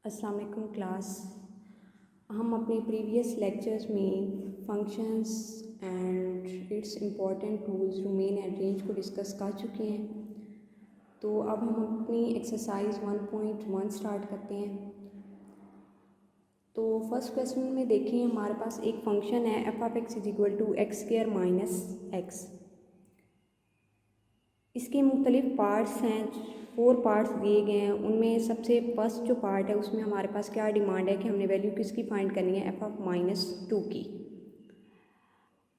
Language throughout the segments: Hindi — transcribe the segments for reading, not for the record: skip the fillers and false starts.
अस्सलाम वालेकुम क्लास। हम अपने प्रीवियस लेक्चर्स में functions and it's important tools domain and range को डिस्कस कर चुके हैं। तो अब हम अपनी एक्सरसाइज 1.1 स्टार्ट करते हैं। तो फर्स्ट क्वेश्चन में देखिए, हमारे पास एक फंक्शन है f of x is equal to x square minus x. इसके मुख्तलिफ पार्ट्स हैं, 4 पार्ट्स दिए गए हैं। उनमें सबसे फर्स्ट जो पार्ट है उसमें हमारे पास क्या डिमांड है कि हमने वैल्यू किसकी फाइंड करनी है, एफ ऑफ -2 की।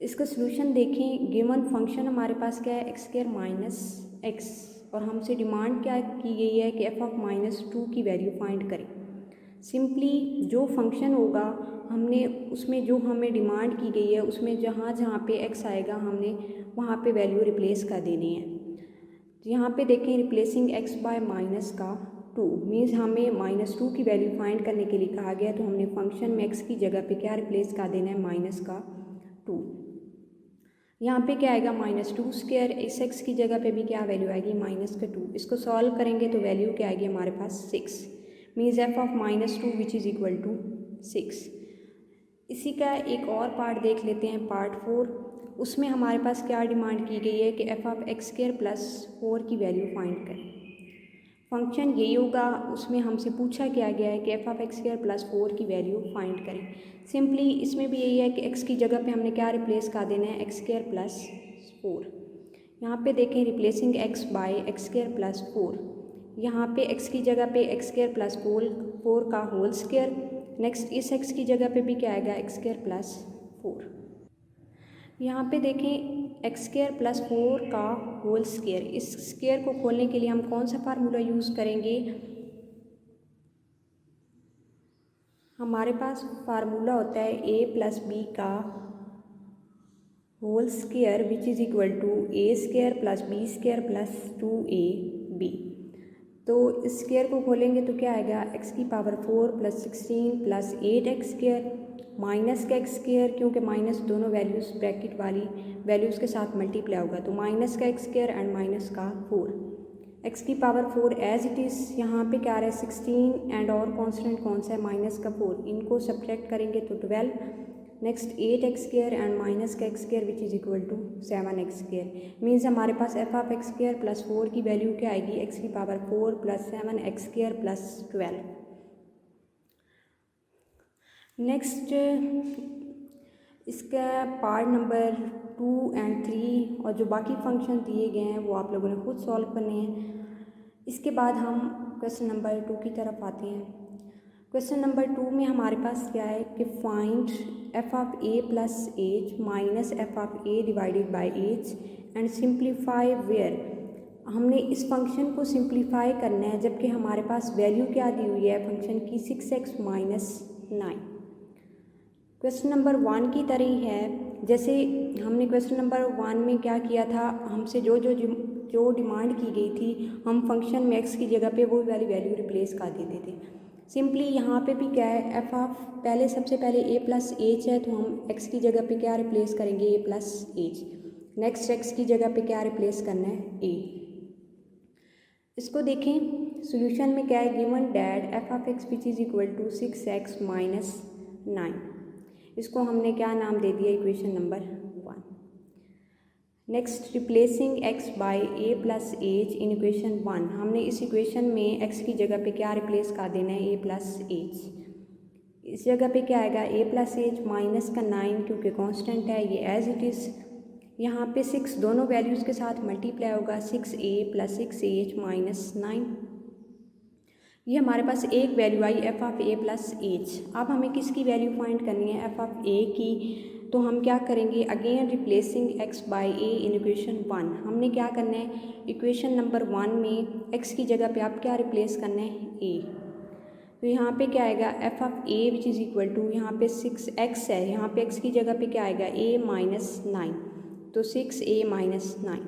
इसका सोल्यूशन देखें, गिवन फंक्शन हमारे पास क्या है, एक्स स्क्वायर माइनस एक्स, और हमसे डिमांड क्या की गई है कि एफ ऑफ -2 की वैल्यू फाइंड करें। सिंपली जो फंक्शन होगा हमने उसमें जो हमें डिमांड की गई है उसमें जहाँ जहाँ पे एक्स आएगा हमने वहाँ पे वैल्यू रिप्लेस कर देनी है। यहाँ पे देखें, रिप्लेसिंग एक्स बाय -2 मीन्स हमें -2 की वैल्यू फाइंड करने के लिए कहा गया। तो हमने फंक्शन में एक्स की जगह पे क्या रिप्लेस कर देना है, -2। यहाँ पे क्या आएगा, -2 स्क्वायर। इस एक्स की जगह पे भी क्या वैल्यू आएगी, -2। इसको सॉल्व करेंगे तो वैल्यू क्या आएगी हमारे पास, 6। Means f of -2 which is equal to 6। इसी का एक और पार्ट देख लेते हैं, पार्ट 4। उसमें हमारे पास क्या डिमांड की गई है कि f of x square plus 4 की वैल्यू फाइंड करें। फंक्शन यही होगा, उसमें हमसे पूछा क्या गया है कि f of x square plus 4 की वैल्यू फाइंड करें। सिंपली इसमें भी यही है कि एक्स की जगह पे हमने क्या रिप्लेस कर देना है, एक्स स्क्वायर प्लस 4। यहाँ पे देखें, replacing x by x square plus 4। यहाँ पे एक्स की जगह पे एक्स स्क्वायर प्लस 4 का होल स्क्वायर। नेक्स्ट इस एक्स की जगह पे भी क्या आएगा, एक्स स्क्वायर प्लस 4। यहाँ पे देखें, एक्स स्क्वायर प्लस 4 का होल स्क्वायर। इस स्क्वायर को खोलने के लिए हम कौन सा फार्मूला यूज़ करेंगे, हमारे पास फार्मूला होता है ए प्लस बी का whole square which is equal to a square plus b square plus 2ab। तो इस स्क्वायर को खोलेंगे तो क्या आएगा, एक्स की power 4 plus 16 plus 8 x square minus का एक्स स्क्वायर, क्योंकि माइनस दोनों वैल्यूज़ ब्रैकेट वाली वैल्यूज़ के साथ मल्टीप्लाई होगा, तो माइनस का एक्स स्क्वायर एंड माइनस का 4। एक्स की पावर 4 एज इट इज़, यहाँ पे क्या आ रहा है 16 एंड और कॉन्स्टेंट कौन सा है, माइनस का 4। इनको सब्ट्रैक्ट करेंगे तो 12। Next 8 x square and minus का x square which is equal to 7 x square. Means हमारे पास f of x square plus 4 की वैल्यू क्या आएगी, एक्स की power 4 plus 7 x square plus 12। Next इसका पार्ट नंबर 2 एंड 3 और जो बाकी फंक्शन दिए गए हैं वो आप लोगों ने खुद सॉल्व करने हैं। इसके बाद हम क्वेश्चन नंबर 2 की तरफ आते हैं। क्वेश्चन नंबर 2 में हमारे पास क्या है कि find f of a plus h minus f of a divided by h and simplify where. हमने इस फंक्शन को सिंप्लीफाई करना है जबकि हमारे पास वैल्यू क्या दी हुई है फंक्शन की, 6x माइनस 9। क्वेश्चन नंबर 1 की तरह ही है, जैसे हमने क्वेश्चन नंबर 1 में क्या किया था, हमसे जो डिमांड की गई थी हम फंक्शन में एक्स की जगह पे वो वाली वैल्यू रिप्लेस कर देते थे। सिंपली यहाँ पे भी क्या है, एफ ऑफ सबसे पहले ए प्लस एच है तो हम एक्स की जगह पे क्या रिप्लेस करेंगे, ए प्लस एच। नेक्स्ट एक्स की जगह पे क्या रिप्लेस करना है, ए। इसको देखें, सॉल्यूशन में क्या है, given that f of x which is equal to 6x minus 9। इसको हमने क्या नाम दे दिया, equation number 1। Next replacing x by a plus h in equation 1। हमने इस इक्वेशन में एक्स की जगह पे क्या रिप्लेस कर देना है, ए प्लस एच। इस जगह पे क्या आएगा, ए प्लस एच माइनस का 9, क्योंकि कांस्टेंट है ये एज इट इज़। यहाँ पे 6 दोनों वैल्यूज़ के साथ मल्टीप्लाई होगा, 6a प्लस 6h माइनस 9। ये हमारे पास एक value I F of a plus H. अब हमें किसकी वैल्यू फाइंड करनी है, एफ ऑफ ए की। तो हम क्या करेंगे, again replacing x by a in equation 1। हमने क्या करना है, इक्वेशन नंबर 1 में एक्स की जगह पे आप क्या रिप्लेस करना है, ए। तो यहाँ पे क्या आएगा, f of a which is equal to, यहाँ पे 6x है, यहाँ पे x की जगह पे क्या आएगा, a माइनस 9, तो 6a माइनस 9।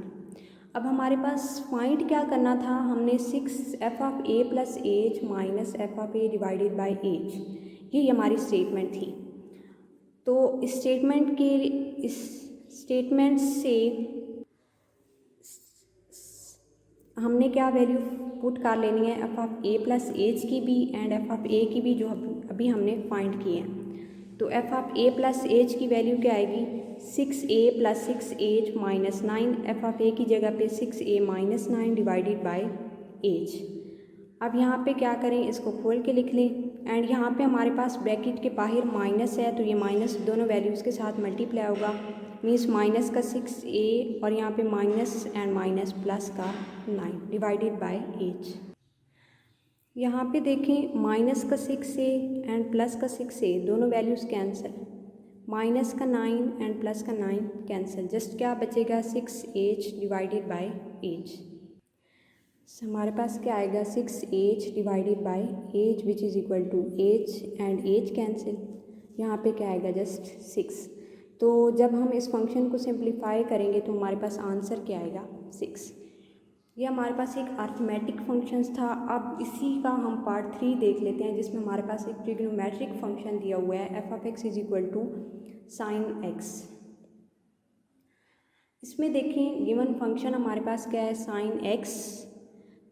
अब हमारे पास फाइंड क्या करना था, हमने 6 F of a plus h minus f of a divided by H, ये हमारी स्टेटमेंट थी। तो इस स्टेटमेंट से हमने क्या वैल्यू पुट कर लेनी है, f of a plus h की भी एंड एफ ऑफ ए की भी, जो अभी हमने फाइंड किए हैं। तो f of a plus h की वैल्यू क्या आएगी, 6a plus 6h minus 9। F of a की जगह पे 6a minus 9 divided by as. अब यहाँ पे क्या करें, इसको खोल के लिख लें एंड यहाँ पे हमारे पास ब्रैकेट के बाहर माइनस है, तो ये माइनस दोनों वैल्यूज़ के साथ मल्टीप्लाई होगा, मीन्स माइनस का 6a और यहाँ पे माइनस एंड माइनस प्लस का 9 डिवाइडेड बाय एज। यहाँ पे देखें माइनस का 6a एंड प्लस का 6a दोनों वैल्यूज़ कैंसिल, माइनस का 9 एंड प्लस का 9 कैंसिल, जस्ट क्या बचेगा 6h डिवाइडेड बाय एज। हमारे पास क्या आएगा 6h divided by h which is equal to h and h cancel, यहाँ पे क्या आएगा जस्ट 6। तो जब हम इस फंक्शन को सिंप्लीफाई करेंगे तो हमारे पास आंसर क्या आएगा 6। ये हमारे पास एक अर्थमेटिक फंक्शंस था। अब इसी का हम पार्ट 3 देख लेते हैं, जिसमें हमारे पास एक ट्रिग्नोमेट्रिक फंक्शन दिया हुआ है f of x is equal to sine x. इसमें देखें गिवन फंक्शन हमारे पास क्या है साइन एक्स।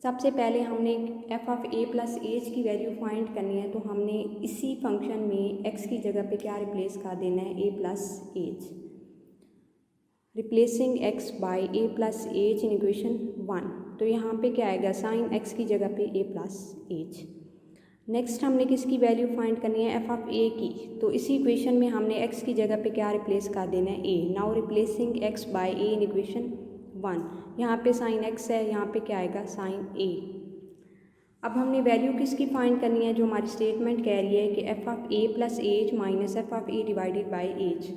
सबसे पहले हमने f of a plus h की वैल्यू फाइंड करनी है, तो हमने इसी फंक्शन में एक्स की जगह पे क्या रिप्लेस कर देना है, a plus h. Replacing x by a plus h in equation 1, तो यहाँ पे क्या आएगा साइन एक्स की जगह पे ए प्लस एज। नेक्स्ट हमने किसकी वैल्यू फाइंड करनी है, एफ ऑफ ए की, तो इसी इक्वेशन में हमने एक्स की जगह पे क्या रिप्लेस कर देना है, a. Now replacing x by a in equation 1, यहाँ पे साइन एक्स है, यहाँ पे क्या आएगा साइन ए। अब हमने वैल्यू किसकी फाइंड करनी है, जो हमारी स्टेटमेंट कह रही है कि f of a plus h minus f of a divided by h.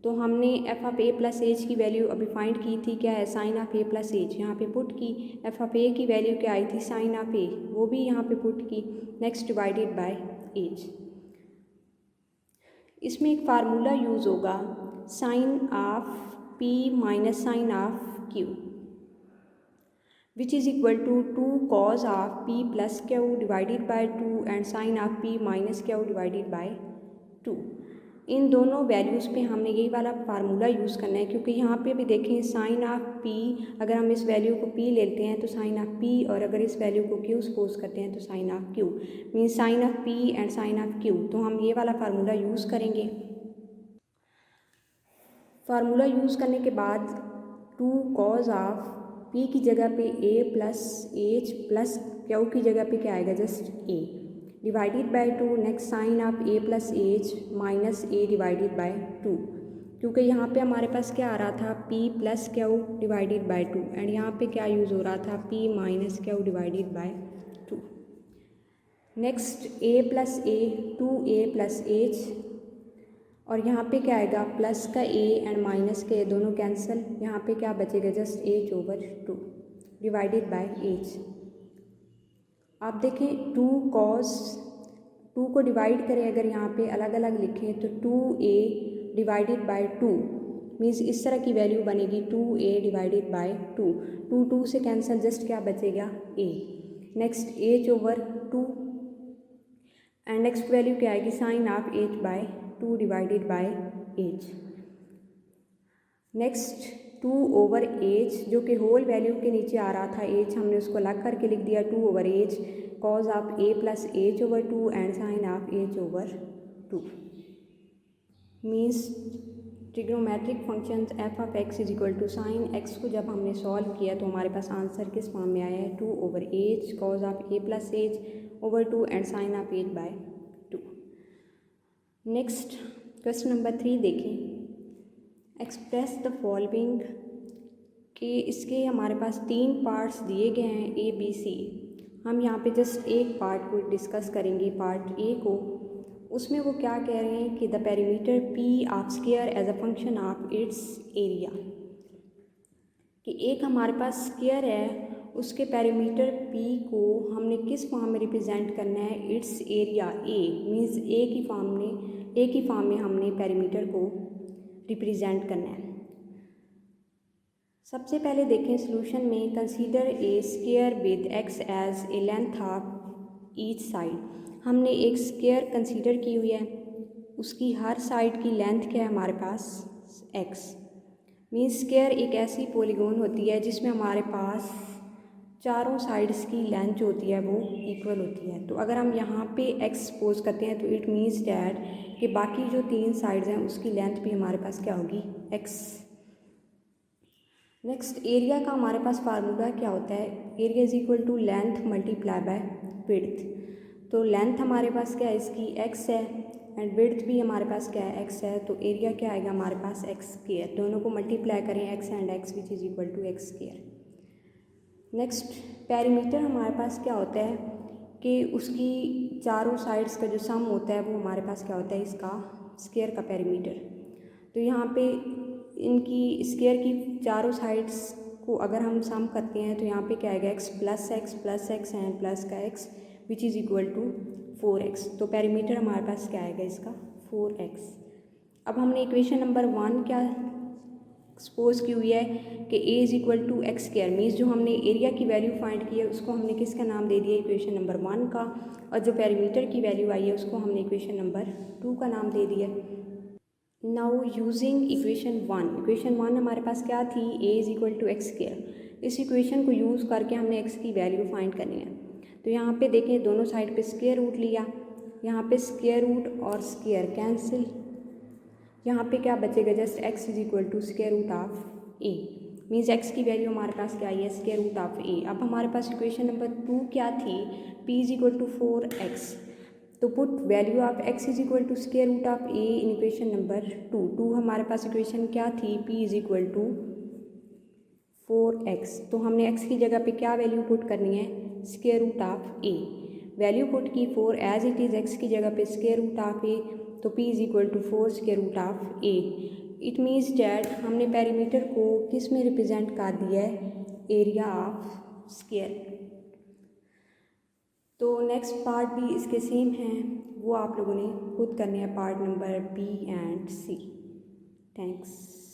तो हमने f of a plus h की वैल्यू अभी फाइंड की थी, क्या है sine of a plus h, यहाँ पे पुट की। एफ ऑफ ए की वैल्यू क्या आई थी साइन ऑफ ए, वो भी यहाँ पे पुट की। Next divided by h. इसमें एक फार्मूला यूज़ होगा sine of p minus sine of Q which is equal to 2 cos of P plus Q divided by 2 and sin of P minus Q divided by 2। इन दोनों वैल्यूज़ पे हमने यही वाला फार्मूला यूज़ करना है, क्योंकि यहाँ पे भी देखें साइन ऑफ P, अगर हम इस वैल्यू को P लेते हैं तो साइन ऑफ P, और अगर इस वैल्यू को Q सपोज करते हैं तो sine of Q, means sine of P and sine of Q। तो हम ये वाला फार्मूला यूज़ करेंगे। फार्मूला यूज़ करने के बाद 2 cos ऑफ P की जगह पे A plus h plus Q की जगह पे क्या आएगा just A divided by 2। Next sine of A plus h minus A divided by 2, क्योंकि यहाँ पे हमारे पास क्या आ रहा था P plus Q divided by 2 and यहाँ पे क्या यूज़ हो रहा था P minus Q divided by 2। Next A plus A 2A plus H, और यहाँ पे क्या आएगा प्लस का a एंड माइनस के दोनों कैंसिल, यहाँ पे क्या बचेगा just h over 2 divided by H. आप देखें 2 cos 2 को डिवाइड करें, अगर यहाँ पे अलग अलग लिखें तो 2a डिवाइडेड बाय 2 मीन्स इस तरह की वैल्यू बनेगी 2a डिवाइडेड बाय 2। 2 से कैंसिल, जस्ट क्या बचेगा a। Next h over 2 and next value क्या आएगी sine of h by 2 divided by h. Next 2 over h, जो कि होल वैल्यू के नीचे आ रहा था एच, हमने उसको अलग करके लिख दिया 2 over h cos of a plus h over 2 and sine of h over 2। Means trigonometric functions f of x is equal to sine x को जब हमने सॉल्व किया तो हमारे पास आंसर किस फॉर्म में आया है 2 over h cos of a plus h over 2 and sine of h by 2। Next question number 3 देखें। एक्सप्रेस द फॉलोइंग, कि इसके हमारे पास 3 पार्ट्स दिए गए हैं ए बी सी। हम यहाँ पे जस्ट एक पार्ट को डिस्कस करेंगे, पार्ट ए को। उसमें वो क्या कह रहे हैं कि the perimeter p of square as a function of its area, कि एक हमारे पास स्क्वायर है, उसके पेरीमीटर p को हमने किस फॉर्म में रिप्रेजेंट करना है, इट्स एरिया a, मीन्स ए की फॉर्म में हमने पेरीमीटर को रिप्रेजेंट करना है। सबसे पहले देखें सॉल्यूशन में, consider a square with x as a length of each side. हमने एक स्क्वायर कंसीडर की हुई है, उसकी हर साइड की लेंथ क्या है हमारे पास x। मीन्स स्क्वायर एक ऐसी पॉलीगॉन होती है जिसमें हमारे पास चारों साइड्स की लेंथ जो होती है वो इक्वल होती है। तो अगर हम यहाँ पे एक्स सपोज करते हैं तो इट मीन्स डैट कि बाकी जो 3 साइड्स हैं उसकी लेंथ भी हमारे पास क्या होगी, एक्स। नेक्स्ट एरिया का हमारे पास फार्मूला क्या होता है, area is equal to length multiply by width. तो लेंथ हमारे पास क्या है इसकी, एक्स है, एंड विड्थ भी हमारे पास क्या है, एक्स है। तो एरिया क्या आएगा हमारे पास, एक्स स्क्वायर। दोनों को मल्टीप्लाई करें x and x which is equal to x square. Next perimeter हमारे पास क्या होता है कि उसकी चारों साइड्स का जो सम होता है वो हमारे पास क्या होता है, इसका स्क्वायर का पेरीमीटर। तो यहाँ पे इनकी स्क्वायर की चारों साइड्स को अगर हम सम करते हैं तो यहाँ पे क्या आएगा, x plus x and plus का x which is equal to 4x। तो पेरीमीटर हमारे पास क्या आएगा इसका, 4x। अब हमने इक्वेशन नंबर 1 क्या सपोज की हुई है कि a is equal to x square, means जो हमने एरिया की वैल्यू फाइंड की है उसको हमने किसका नाम दे दिया, इक्वेशन नंबर 1 का, और जो पेरीमीटर की वैल्यू आई है उसको हमने इक्वेशन नंबर 2 का नाम दे दिया। नाउ यूजिंग इक्वेशन 1 हमारे पास क्या थी, a is equal to x square. इस इक्वेशन को यूज़ करके हमने x की वैल्यू फाइंड करनी है। तो यहाँ पे देखें दोनों साइड पे स्क्वायर रूट लिया, यहाँ पे स्क्वायर रूट और स्क्वायर कैंसिल, यहाँ पे क्या बचेगा, just x is equal to square root of a, means x की वैल्यू हमारे पास क्या आई है, स्क्वायर रूट ऑफ a। अब हमारे पास इक्वेशन नंबर 2 क्या थी, p is equal to 4x। तो put value of x is equal to square root of a in equation number 2 हमारे पास इक्वेशन क्या थी, p is equal to 4x। तो हमने x की जगह पे क्या वैल्यू पुट करनी है, square root of a। Value put की 4 एज इट इज़, x की जगह पे स्क्वायर रूट ऑफ a, तो p is equal to 4 square root of a। It means that हमने पेरीमीटर को किस में रिप्रेजेंट कर दिया है, एरिया ऑफ स्क्वायर। तो नेक्स्ट पार्ट भी इसके सेम हैं, वो आप लोगों ने खुद करने हैं, part number B and C। Thanks.